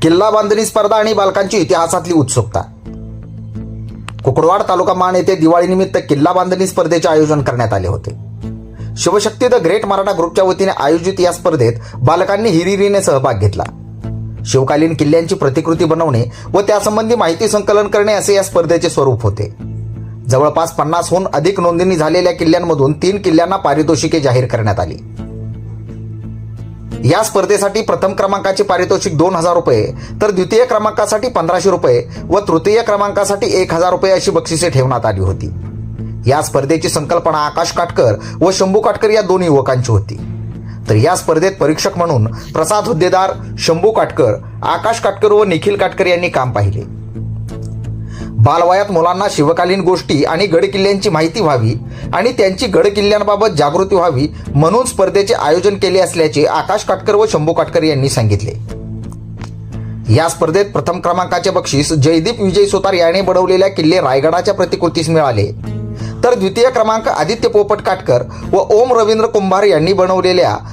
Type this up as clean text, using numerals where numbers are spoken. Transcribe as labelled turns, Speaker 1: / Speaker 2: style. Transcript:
Speaker 1: किल्ला बांधणी स्पर्धा आणि बालकांची इतिहासातली उत्सुकता. कुकुडवाड तालुका मान येथे दिवाळीनिमित्त किल्ला बांधणी स्पर्धेचे आयोजन करण्यात आले होते. शिवशक्ती द ग्रेट मराठा ग्रुपच्या वतीने आयोजित या स्पर्धेत बालकांनी हिरिरीने सहभाग घेतला. शिवकालीन किल्ल्यांची प्रतिकृती बनवणे व त्यासंबंधी माहिती संकलन करणे असे या स्पर्धेचे स्वरूप होते. जवळपास 50हून अधिक नोंदणी झालेल्या किल्ल्यांमधून 3 किल्ल्यांना पारितोषिके जाहीर करण्यात आली. या स्पर्धेसाठी प्रथम क्रमांकाचे पारितोषिक 2000 रुपये, तर द्वितीय क्रमांकासाठी 1500 रुपये व तृतीय क्रमांकासाठी 1000 रुपये अशी बक्षिसे ठेवण्यात आली होती. या स्पर्धेची संकल्पना आकाश काटकर व शंभू काटकर या 2 युवकांची होती. तर या स्पर्धेत परीक्षक म्हणून प्रसाद हुद्देदार, शंभू काटकर, आकाश काटकर व निखिल काटकर यांनी काम पाहिले. बालवयात मुलांना शिवकालीन गोष्टी आणि गडकिल्ल्यांची माहिती व्हावी आणि त्यांची गडकिल्ल्यांबाबत जागृती व्हावी म्हणून स्पर्धेचे आयोजन केले असल्याचे आकाश काटकर व शंभू काटकर यांनी सांगितले. या स्पर्धेत प्रथम क्रमांकाचे बक्षीस जयदीप विजय सुतार याने बनवलेल्या किल्ले रायगडाच्या प्रतिकृतीस मिळाले, तर द्वितीय क्रमांक आदित्य पोपट काटकर व ओम रवींद्र कुंभार यांनी बनवलेल्या